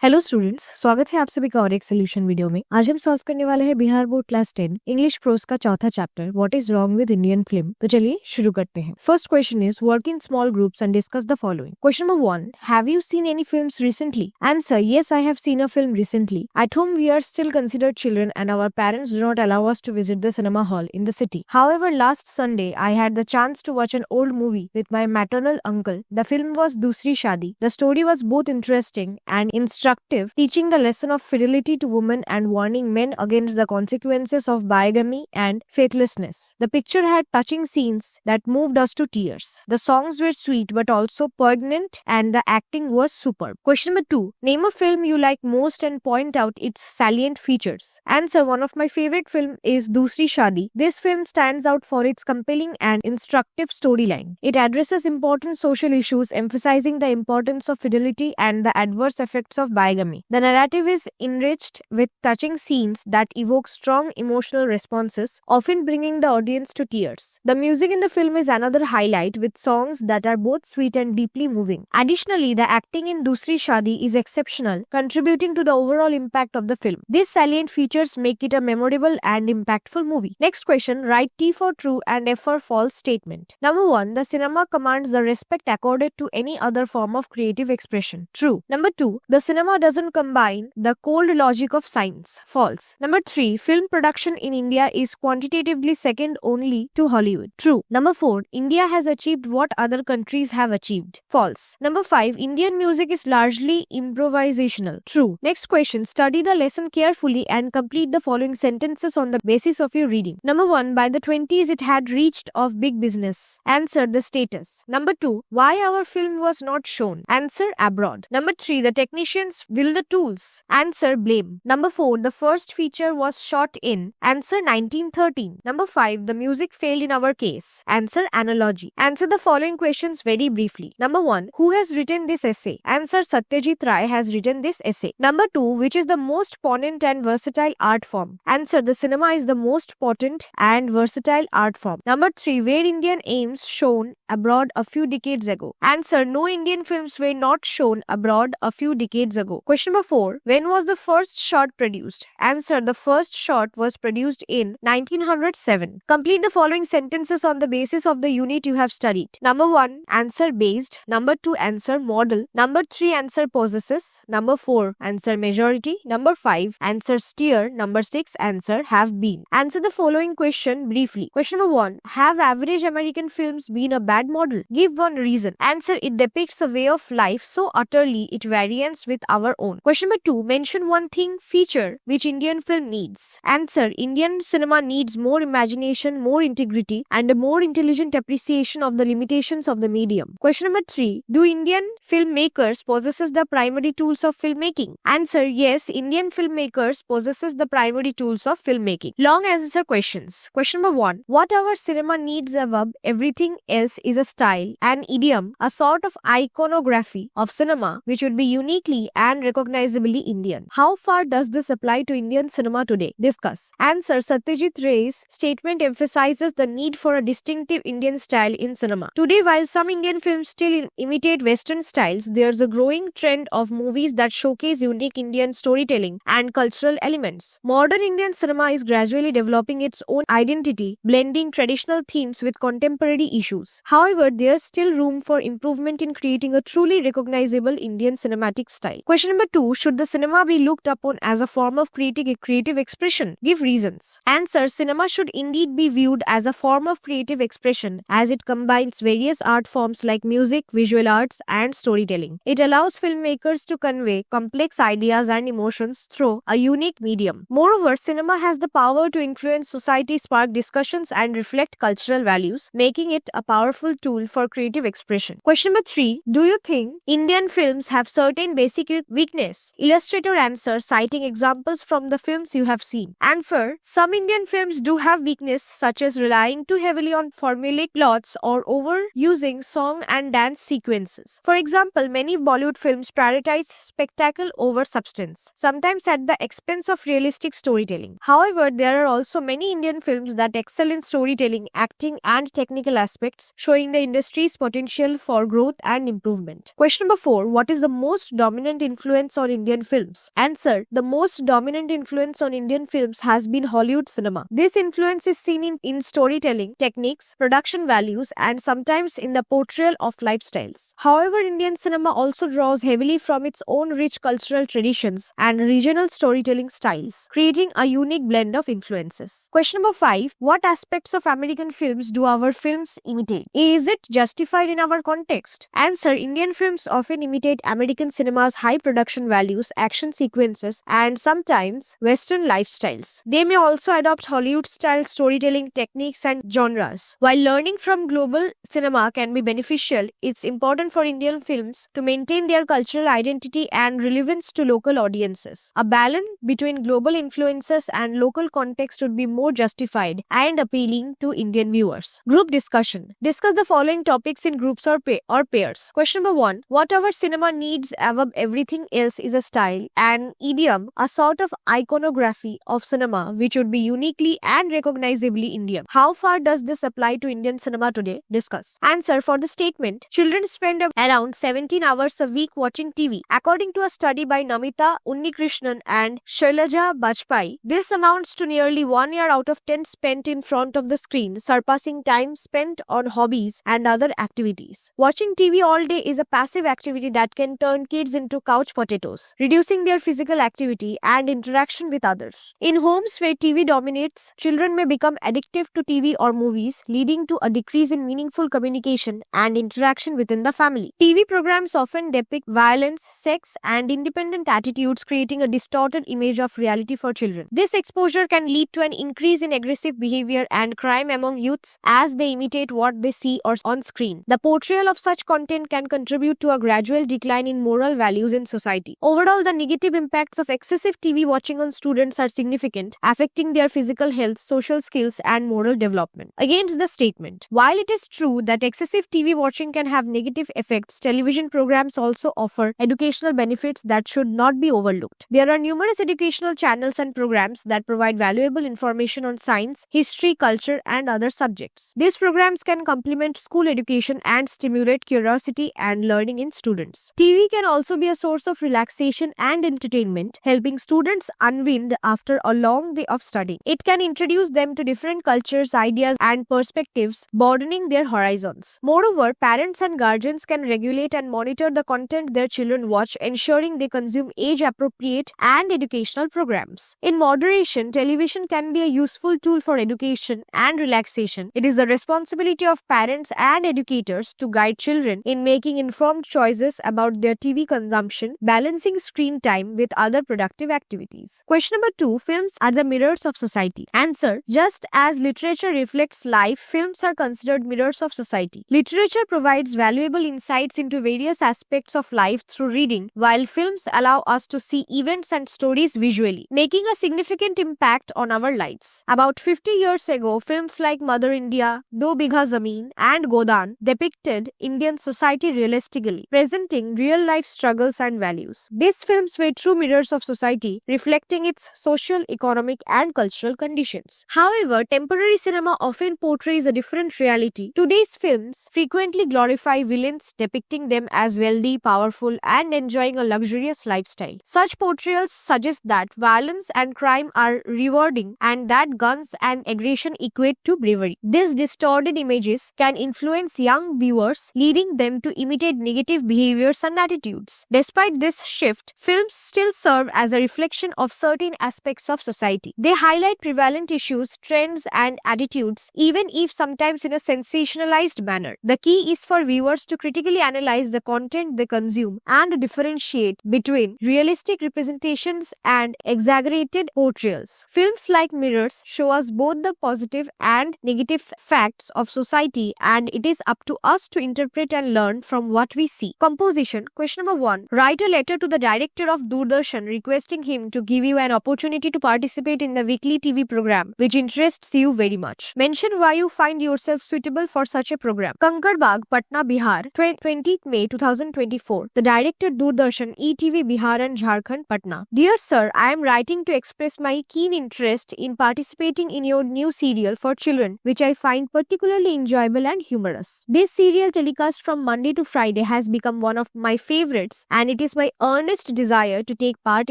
Hello students, स्वागत है आप सभी का और एक सोल्यूशन वीडियो में। आज हम सॉल्व करने वाले हैं Bihar board class 10 English pros का चौथा chapter what is wrong with Indian film. तो चलिए शुरू करते हैं। First question is work in small groups and discuss the following. Question number 1, have you seen any films recently? Answer, yes, I have seen a film recently. At home we are still considered children and our parents do not allow us to visit the cinema hall in the city. However, last Sunday I had the chance to watch an old movie with my maternal uncle. The film was Dusri Shadi. The story was both interesting and instructive, teaching the lesson of fidelity to women and warning men against the consequences of bigamy and faithlessness. The picture had touching scenes that moved us to tears. The songs were sweet but also poignant and the acting was superb. Question number 2. Name a film you like most and point out its salient features. Answer, one of my favorite film is Dusri Shadi. This film stands out for its compelling and instructive storyline. It addresses important social issues emphasizing the importance of fidelity and the adverse effects of bigamy. The narrative is enriched with touching scenes that evoke strong emotional responses, often bringing the audience to tears. The music in the film is another highlight, with songs that are both sweet and deeply moving. Additionally, the acting in Dusri Shadi is exceptional, contributing to the overall impact of the film. These salient features make it a memorable and impactful movie. Next question, write T for true and F for false statement. Number 1, the cinema commands the respect accorded to any other form of creative expression. True. Number 2, the cinema doesn't combine the cold logic of science. False. Number 3, film production in India is quantitatively second only to Hollywood. True. Number 4, India has achieved what other countries have achieved. False. Number 5, Indian music is largely improvisational. True. Next question, study the lesson carefully and complete the following sentences on the basis of your reading. Number 1, by the 20s it had reached of big business. Answer, the status. Number 2, why our film was not shown. Answer, abroad. Number 3, the technicians will the tools. Answer, blame. Number 4, the first feature was shot in. Answer, 1913. Number 5, the music failed in our case. Answer, analogy. Answer the following questions very briefly. Number 1, who has written this essay? Answer, Satyajit Ray has written this essay. Number 2, which is the most potent and versatile art form? Answer, the cinema is the most potent and versatile art form. Number 3, were Indian aims shown abroad a few decades ago? Answer, no Indian films were not shown abroad a few decades ago. Question number 4, when was the first shot produced? Answer, the first shot was produced in 1907. Complete the following sentences on the basis of the unit you have studied. Number 1, answer based. Number 2, answer model. Number 3, answer possesses. Number 4, answer majority. Number 5, answer steer. Number 6, answer have been. Answer the following question briefly. Question number 1, have average American films been a bad model? Give one reason. Answer, it depicts a way of life so utterly it varies with our own. Question number 2, mention one thing, feature which Indian film needs. Answer, Indian cinema needs more imagination, more integrity, and a more intelligent appreciation of the limitations of the medium. Question number 3, do Indian filmmakers possesses the primary tools of filmmaking? Answer, yes, Indian filmmakers possesses the primary tools of filmmaking. Long answer questions. Question number 1, what our cinema needs above everything else is a style, an idiom, a sort of iconography of cinema which would be uniquely and recognizably Indian. How far does this apply to Indian cinema today? Discuss. Answer, Satyajit Ray's statement emphasizes the need for a distinctive Indian style in cinema. Today, while some Indian films still imitate Western styles, there's a growing trend of movies that showcase unique Indian storytelling and cultural elements. Modern Indian cinema is gradually developing its own identity, blending traditional themes with contemporary issues. However, there's still room for improvement in creating a truly recognizable Indian cinematic style. Question number 2, should the cinema be looked upon as a form of creative expression? Give reasons. Answer, cinema should indeed be viewed as a form of creative expression as it combines various art forms like music, visual arts, and storytelling. It allows filmmakers to convey complex ideas and emotions through a unique medium. Moreover, cinema has the power to influence society, spark discussions, and reflect cultural values, making it a powerful tool for creative expression. Question number 3, do you think Indian films have certain basic weakness? Illustrator answer, citing examples from the films you have seen. Answer, some Indian films do have weakness such as relying too heavily on formulaic plots or overusing song and dance sequences. For example, many Bollywood films prioritize spectacle over substance, sometimes at the expense of realistic storytelling. However, there are also many Indian films that excel in storytelling, acting, and technical aspects, showing the industry's potential for growth and improvement. Question number 4, what is the most dominant influence influence on Indian films? Answer: the most dominant influence on Indian films has been Hollywood cinema. This influence is seen in storytelling techniques, production values, and sometimes in the portrayal of lifestyles. However, Indian cinema also draws heavily from its own rich cultural traditions and regional storytelling styles, creating a unique blend of influences. Question number 5. What aspects of American films do our films imitate? Is it justified in our context? Answer: Indian films often imitate American cinema's high production values, action sequences, and sometimes Western lifestyles. They may also adopt Hollywood-style storytelling techniques and genres. While learning from global cinema can be beneficial, it's important for Indian films to maintain their cultural identity and relevance to local audiences. A balance between global influences and local context would be more justified and appealing to Indian viewers. Group discussion. Discuss the following topics in groups or pairs. Question number 1. What our cinema needs above everything else is a style, an idiom, a sort of iconography of cinema which would be uniquely and recognizably Indian. How far does this apply to Indian cinema today? Discuss. Answer: for the statement, children spend around 17 hours a week watching TV. According to a study by Namita Unnikrishnan and Shailaja Bajpai, this amounts to nearly 1 year out of 10 spent in front of the screen, surpassing time spent on hobbies and other activities. Watching TV all day is a passive activity that can turn kids into couch potatoes, reducing their physical activity and interaction with others. In homes where TV dominates, children may become addictive to TV or movies, leading to a decrease in meaningful communication and interaction within the family. TV programs often depict violence, sex, and independent attitudes, creating a distorted image of reality for children. This exposure can lead to an increase in aggressive behavior and crime among youths as they imitate what they see or on screen. The portrayal of such content can contribute to a gradual decline in moral values in society. Overall, the negative impacts of excessive TV watching on students are significant, affecting their physical health, social skills, and moral development. Against the statement, while it is true that excessive TV watching can have negative effects, television programs also offer educational benefits that should not be overlooked. There are numerous educational channels and programs that provide valuable information on science, history, culture, and other subjects. These programs can complement school education and stimulate curiosity and learning in students. TV can also be a source of relaxation and entertainment, helping students unwind after a long day of studying. It can introduce them to different cultures, ideas, and perspectives, broadening their horizons. Moreover, parents and guardians can regulate and monitor the content their children watch, ensuring they consume age-appropriate and educational programs. In moderation, television can be a useful tool for education and relaxation. It is the responsibility of parents and educators to guide children in making informed choices about their TV consumption, balancing screen time with other productive activities. Question number 2. Films are the mirrors of society. Answer: just as literature reflects life, films are considered mirrors of society. Literature provides valuable insights into various aspects of life through reading, while films allow us to see events and stories visually, making a significant impact on our lives. About 50 years ago, films like Mother India, Do Bigha Zameen, and Godan depicted Indian society realistically, presenting real-life struggles and values. These films were true mirrors of society, reflecting its social, economic, and cultural conditions. However, temporary cinema often portrays a different reality. Today's films frequently glorify villains, depicting them as wealthy, powerful, and enjoying a luxurious lifestyle. Such portrayals suggest that violence and crime are rewarding and that guns and aggression equate to bravery. These distorted images can influence young viewers, leading them to imitate negative behaviors and attitudes. Despite this shift, films still serve as a reflection of certain aspects of society. They highlight prevalent issues, trends, and attitudes, even if sometimes in a sensationalized manner. The key is for viewers to critically analyze the content they consume and differentiate between realistic representations and exaggerated portrayals. Films like mirrors show us both the positive and negative facts of society, and it is up to us to interpret and learn from what we see. Composition. Question number 1. Write a letter to the director of Doordarshan requesting him to give you an opportunity to participate in the weekly TV program which interests you very much. Mention why you find yourself suitable for such a program. Kankarabagh, Patna, Bihar, 20th May 2024. The director, Doordarshan, ETV Bihar and Jharkhand, Patna. Dear sir, I am writing to express my keen interest in participating in your new serial for children, which I find particularly enjoyable and humorous. This serial, telecast from Monday to Friday, has become one of my favorites, and it it is my earnest desire to take part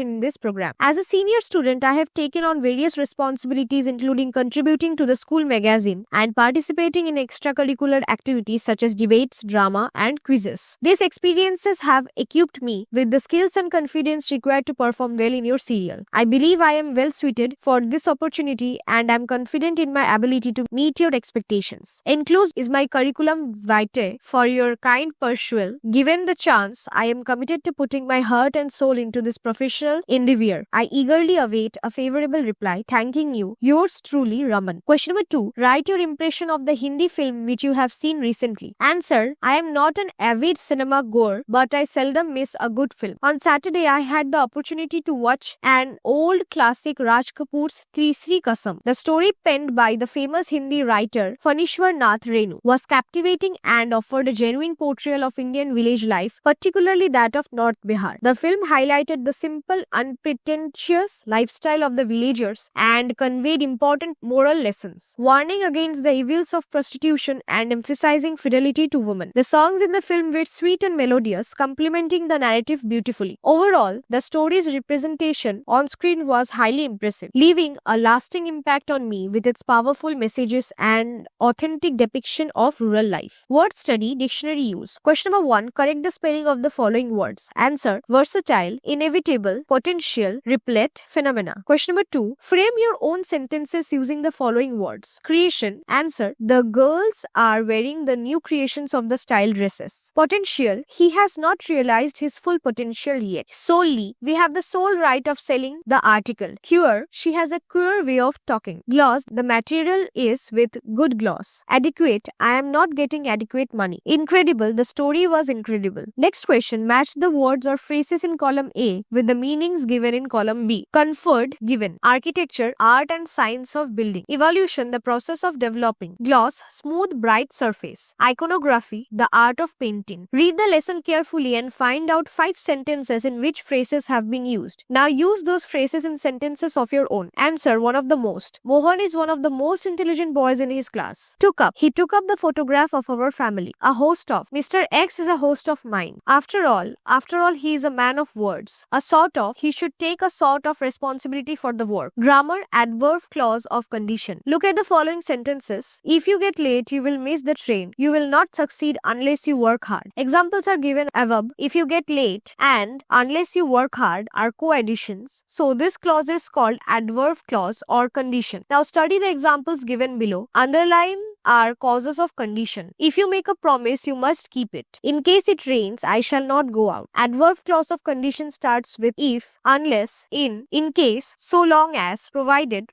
in this program. As a senior student, I have taken on various responsibilities including contributing to the school magazine and participating in extracurricular activities such as debates, drama, and quizzes. These experiences have equipped me with the skills and confidence required to perform well in your serial. I believe I am well suited for this opportunity and am confident in my ability to meet your expectations. Enclosed is my curriculum vitae for your kind perusal. Given the chance, I am committed to putting my heart and soul into this professional endeavor. I eagerly await a favorable reply. Thanking you. Yours truly, Raman. Question number 2. Write your impression of the Hindi film which you have seen recently. Answer. I am not an avid cinema goer, but I seldom miss a good film. On Saturday, I had the opportunity to watch an old classic, Raj Kapoor's Teesri Kasam. The story penned by the famous Hindi writer Phanishwar Nath Renu was captivating and offered a genuine portrayal of Indian village life, particularly that of North Bihar. The film highlighted the simple, unpretentious lifestyle of the villagers and conveyed important moral lessons, warning against the evils of prostitution and emphasizing fidelity to women. The songs in the film were sweet and melodious, complementing the narrative beautifully. Overall, the story's representation on screen was highly impressive, leaving a lasting impact on me with its powerful messages and authentic depiction of rural life. Word study, dictionary use. Question number 1. Correct the spelling of the following words. Answer. Versatile, inevitable, potential, replete, phenomena. Question number 2. Frame your own sentences using the following words. Creation. Answer. The girls are wearing the new creations of the style dresses. Potential. He has not realized his full potential yet. Solely. We have the sole right of selling the article. Cure. She has a queer way of talking. Gloss. The material is with good gloss. Adequate. I am not getting adequate money. Incredible. The story was incredible. Next question. Match the words or phrases in column A with the meanings given in column B. Conferred. Given. Architecture. Art and science of building. Evolution. The process of developing. Gloss. Smooth, bright surface. Iconography. The art of painting. Read the lesson carefully and find out 5 sentences in which phrases have been used. Now use those phrases in sentences of your own. Answer. One of the most. Mohan is one of the most intelligent boys in his class. Took up. He took up the photograph of our family. A host of. Mr. X is a host of mine. After all, he is a man of words. A sort of. He should take a sort of responsibility for the work. Grammar, adverb clause of condition. Look at the following sentences. If you get late, you will miss the train. You will not succeed unless you work hard. Examples are given above. If you get late and unless you work hard are co-additions. So this clause is called adverb clause or condition. Now study the examples given below. Underline are causes of condition. If you make a promise, you must keep it. In case it rains, I shall not go out. Adverb clause of condition starts with if, unless, in case, so long as, provided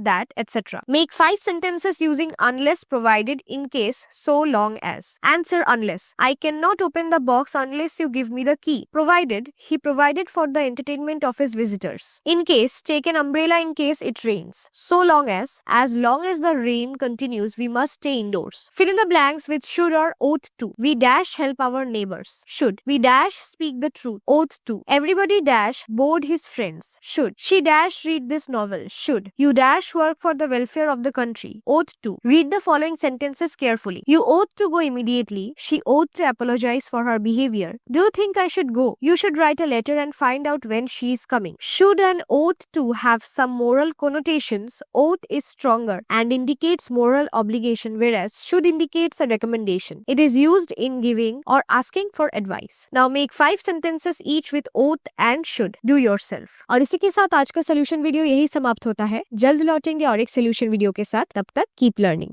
that, etc. Make 5 sentences using unless, provided, in case, so long as. Answer. Unless. I cannot open the box unless you give me the key. Provided. He provided for the entertainment of his visitors. In case. Take an umbrella in case it rains. So long as the rain continues, we must stay indoors. Fill in the blanks with should or ought to. We dash help our neighbors. Should. We dash speak the truth. Ought to. Everybody dash board his friends. Should. She dash read this novel. Should. You dash work for the welfare of the country. Ought to. Read the following sentences carefully. You ought to go immediately. She ought to apologize for her behavior. Do you think I should go? You should write a letter and find out when she is coming. Should and ought to have some moral connotations. Ought is stronger and indicates moral obligation, whereas should indicates a recommendation. It is used in giving or asking for advice. Now make 5 sentences each with ought and should. Do yourself. और इसी के साथ आज का solution video यही समाप्त होता है. जल्द लौटेंगे और एक सोल्यूशन वीडियो के साथ. तब तक कीप लर्निंग.